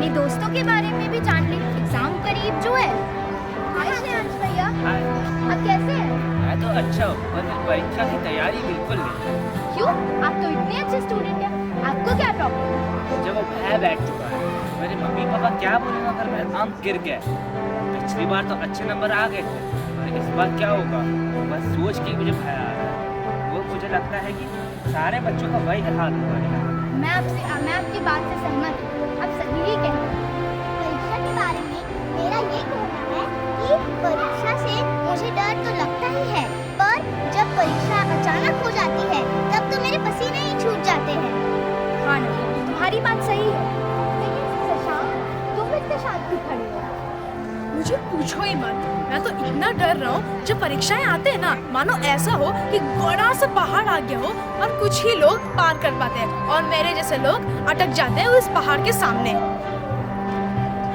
अपने दोस्तों के बारे में भी जान ले। एग्जाम करीब जो है। हाय श्रेयांश भैया, आप कैसे हैं? मैं तो अच्छा हूँ, पर मेरी परीक्षा की तैयारी बिल्कुल नहीं। क्यों? आप तो इतने अच्छे स्टूडेंट हैं, आपको क्या प्रॉब्लम है? जब वो भय बैठ चुका है, मेरे मम्मी पापा क्या बोलेंगे अगर मेरा अंक गिर गया? पिछली बार तो अच्छे नंबर आ गए थे, और इस बार क्या होगा बस सोच के ही मुझे भय आ रहा है। वो मुझे लगता है कि सारे बच्चों का वही हाल होगा। मैं आपकी बात से सहमत हूँ, आप सही ही कह रहे हैं। परीक्षा के बारे में मेरा ये कहना है कि परीक्षा से मुझे डर तो लगता ही है, पर जब परीक्षा अचानक हो जाती है तब तो मेरे पसीने ही छूट जाते हैं। हाँ नहीं, तुम्हारी बात सही है, लेकिन शशांक तुम इतने शांत क्यों खड़े हो? मुझे पूछो ही मत, मैं तो इतना डर रहा हूँ। जब परीक्षाएं आते हैं ना, मानो ऐसा हो कि बड़ा सा पहाड़ आ गया हो और कुछ ही लोग पार कर पाते हैं और मेरे जैसे लोग अटक जाते हैं उस पहाड़ के सामने।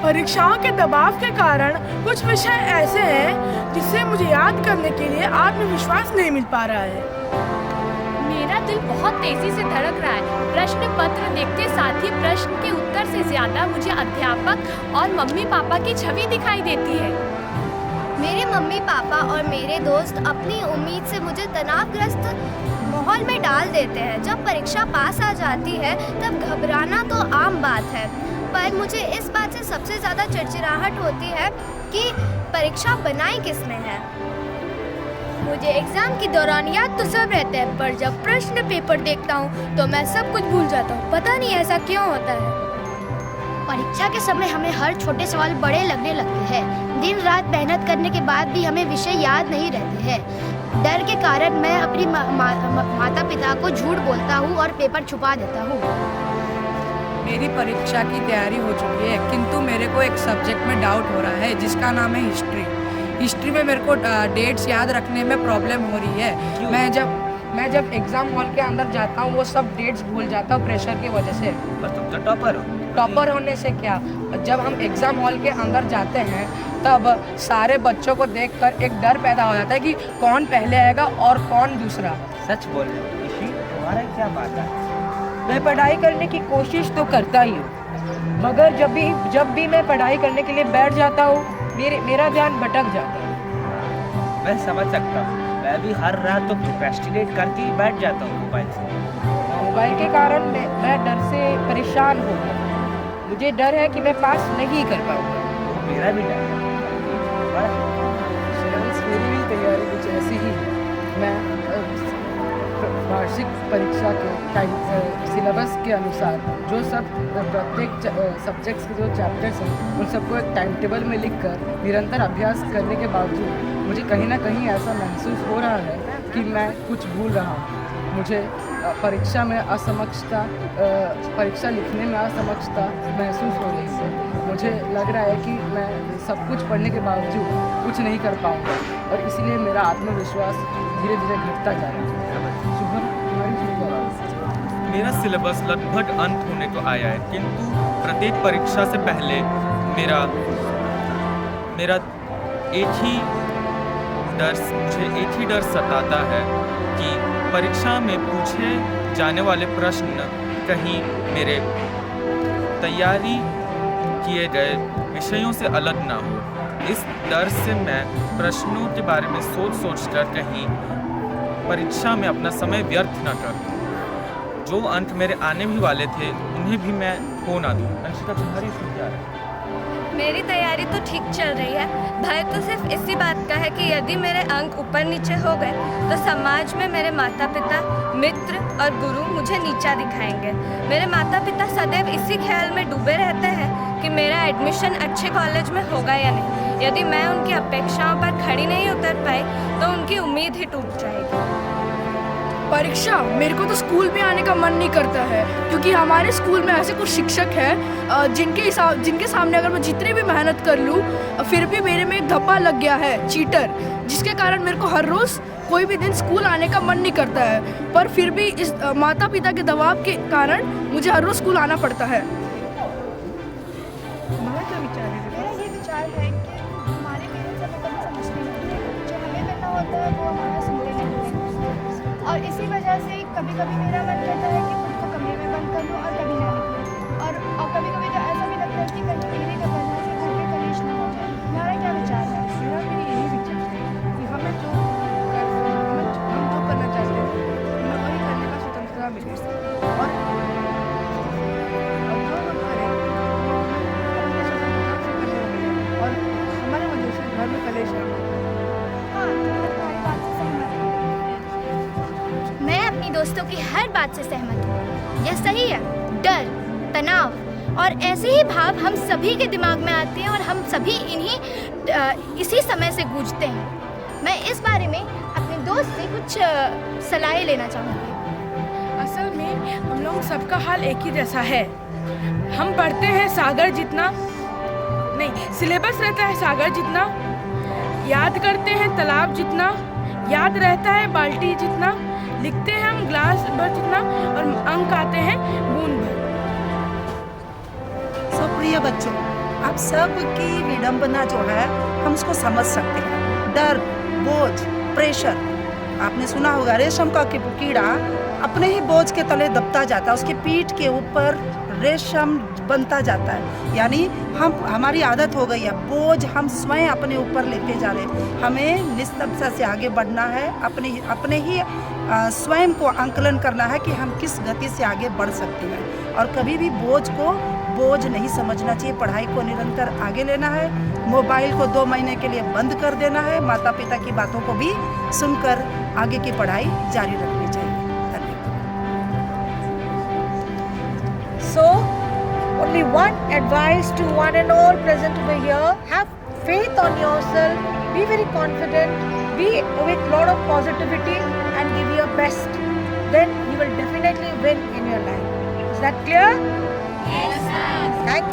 परीक्षाओं के दबाव के कारण कुछ विषय ऐसे हैं जिससे मुझे याद करने के लिए आत्मविश्वास नहीं मिल पा रहा है। मेरा दिल बहुत तेजी से धड़क रहा है। प्रश्न पत्र देखते साथ ही प्रश्न के उत्तर से ज्यादा मुझे अध्यापक और मम्मी पापा की छवि दिखाई देती है। मेरे मम्मी पापा और मेरे दोस्त अपनी उम्मीद से मुझे तनावग्रस्त माहौल में डाल देते हैं। जब परीक्षा पास आ जाती है तब घबराना तो आम बात है, पर मुझे इस बात से सबसे ज़्यादा चिड़चिड़ाहट होती है कि परीक्षा बनाई किसने है। मुझे एग्जाम के दौरान याद तो सब रहता है, पर जब प्रश्न पेपर देखता हूँ तो मैं सब कुछ भूल जाता हूँ। पता नहीं ऐसा क्यों होता है। परीक्षा के समय हमें हर छोटे सवाल बड़े लगने लगते हैं। दिन रात मेहनत करने के बाद भी हमें विषय याद नहीं रहते हैं। डर के कारण मैं अपनी माता पिता को झूठ बोलता हूँ और पेपर छुपा देता हूँ। मेरी परीक्षा की तैयारी हो चुकी है, किंतु मेरे को एक सब्जेक्ट में डाउट हो रहा है जिसका नाम है हिस्ट्री। हिस्ट्री में मेरे को डेट्स याद रखने में प्रॉब्लम हो रही है। मैं जब एग्ज़ाम हॉल के अंदर जाता हूँ वो सब डेट्स भूल जाता हूँ प्रेशर की वजह से। पर तुम तो टॉपर हो। टॉपर होने से क्या, जब हम एग्ज़ाम हॉल के अंदर जाते हैं तब सारे बच्चों को देखकर एक डर पैदा हो जाता है कि कौन पहले आएगा और कौन दूसरा। सच बोल रहे हो ऋषि, तुम्हारा क्या बात है? मैं पढ़ाई करने की कोशिश तो करता ही हूँ, मगर जब भी मैं पढ़ाई करने के लिए बैठ जाता हूँ मेरा ध्यान भटक जाता है। मैं समझ सकता हूँ, मैं भी हर रात तो प्रोक्रेस्टिनेट करके ही बैठ जाता हूँ मोबाइल से। मोबाइल के कारण मैं डर से परेशान हो गया। मुझे डर है कि मैं पास नहीं कर पाऊँगा। मेरा भी डर है। मेरी भी तैयारी कुछ ऐसी ही है। मैं वार्षिक परीक्षा के सिलेबस के अनुसार जो सब प्रत्येक सब्जेक्ट्स के जो चैप्टर्स हैं उन सबको एक टाइम टेबल में लिखकर निरंतर अभ्यास करने के बावजूद मुझे कहीं ना कहीं ऐसा महसूस हो रहा है कि मैं कुछ भूल रहा हूँ। मुझे परीक्षा में असमक्षता, परीक्षा लिखने में असमक्षता महसूस हो रही है। मुझे लग रहा है कि मैं सब कुछ पढ़ने के बावजूद कुछ नहीं कर पाऊँगा और इसीलिए मेरा आत्मविश्वास धीरे धीरे घटता जा रहा है। मेरा सिलेबस लगभग अंत होने को आया है, किंतु प्रत्येक परीक्षा से पहले मुझे एक ही डर सताता है कि परीक्षा में पूछे जाने वाले प्रश्न कहीं मेरे तैयारी किए गए विषयों से अलग ना हो। इस डर से मैं प्रश्नों के बारे में सोच कहीं परीक्षा में अपना समय व्यर्थ ना करूं। जो अंक मेरे आने भी वाले थे उन्हें भी मैं खो ना दूं। अंशिका, तुम्हारी स्थिति क्या है? मेरी तैयारी तो ठीक चल रही है। भय तो सिर्फ इसी बात का है कि यदि मेरे अंक ऊपर नीचे हो गए तो समाज में मेरे माता पिता, मित्र और गुरु मुझे नीचा दिखाएंगे। मेरे माता पिता सदैव इसी ख्याल में डूबे रहते हैं कि मेरा एडमिशन अच्छे कॉलेज में होगा या नहीं। यदि मैं उनकी अपेक्षाओं पर खड़ी नहीं उतर पाई तो उनकी उम्मीद ही टूट जाएगी। परीक्षा, मेरे को तो स्कूल में आने का मन नहीं करता है, क्योंकि हमारे स्कूल में ऐसे कुछ शिक्षक हैं जिनके सामने अगर मैं जितनी भी मेहनत कर लूँ फिर भी मेरे में एक धब्बा लग गया है, चीटर, जिसके कारण मेरे को हर रोज़ कोई भी दिन स्कूल आने का मन नहीं करता है। पर फिर भी इस माता पिता के दबाव के कारण मुझे हर रोज़ स्कूल आना पड़ता है। मेरा ये विचार है कि हमारे पेरेंट्स हमें कभी समझते नहीं हैं। जो हमें करना होता है वो हमारा सुनते नहीं हैं, और इसी वजह से कभी कभी मेरा मन करता है कि खुद को कमरे में बंद कर लूँ और कभी ना निकलूँ। और कभी कभी तो ऐसा भी लगता है है कि कश्मीरी का पढ़ने से घर में कलेश ना हो जाए। तुम्हारा क्या विचार है? मेरा भी यही विचार है कि हम जो करना चाहते हैं हमें वही करने का स्वतंत्रता मिले और जो हम करें वो अपने स्वतंत्रता से करने मिले और हमारे वजह से घर में कलेश ना हो। हाँ, तो मैं तुम्हारी बात से सहमत हूँ। मैं अपनी दोस्तों की हर बात से सहमत हूँ। यह सही है। डर, तनाव और ऐसे ही भाव हम सभी के दिमाग में आते हैं और हम सभी इसी समय से गूंजते हैं। मैं इस बारे में अपने दोस्त से कुछ सलाहें लेना चाहूँगी। असल में हम लोग सबका हाल एक ही जैसा है। हम पढ़ते हैं सागर जितना, नहीं, सिलेबस रहता है सागर जितना, याद करते हैं तालाब जितना, याद रहता है बाल्टी जितना, लिखते हैं हम ग्लास भर जितना और अंक आते हैं बूंद भर। सो प्रिय बच्चों, आप सब की विडंबना जो है हम उसको समझ सकते हैं। डर, बोझ, प्रेशर, आपने सुना होगा रेशम का कीड़ा अपने ही बोझ के तले दबता जाता है, उसकी पीठ के ऊपर रेशम बनता जाता है। यानी हमारी आदत हो गई है, बोझ हम स्वयं अपने ऊपर लेते जा रहे हैं। हमें निस्तब्धता से आगे बढ़ना है, अपने ही स्वयं को आंकलन करना है कि हम किस गति से आगे बढ़ सकते हैं और कभी भी बोझ को बोझ नहीं समझना चाहिए। पढ़ाई को निरंतर आगे लेना है, मोबाइल को 2 महीने के लिए बंद कर देना है, माता पिता की बातों को भी सुनकर आगे की पढ़ाई जारी रखनी चाहिए। धन्यवाद। So, only one advice to one and all present over here: have faith on yourself, be very confident, be with lot of positivity and give your best. Then you will definitely win in your life. Is that clear? Yes, ma'am. Thank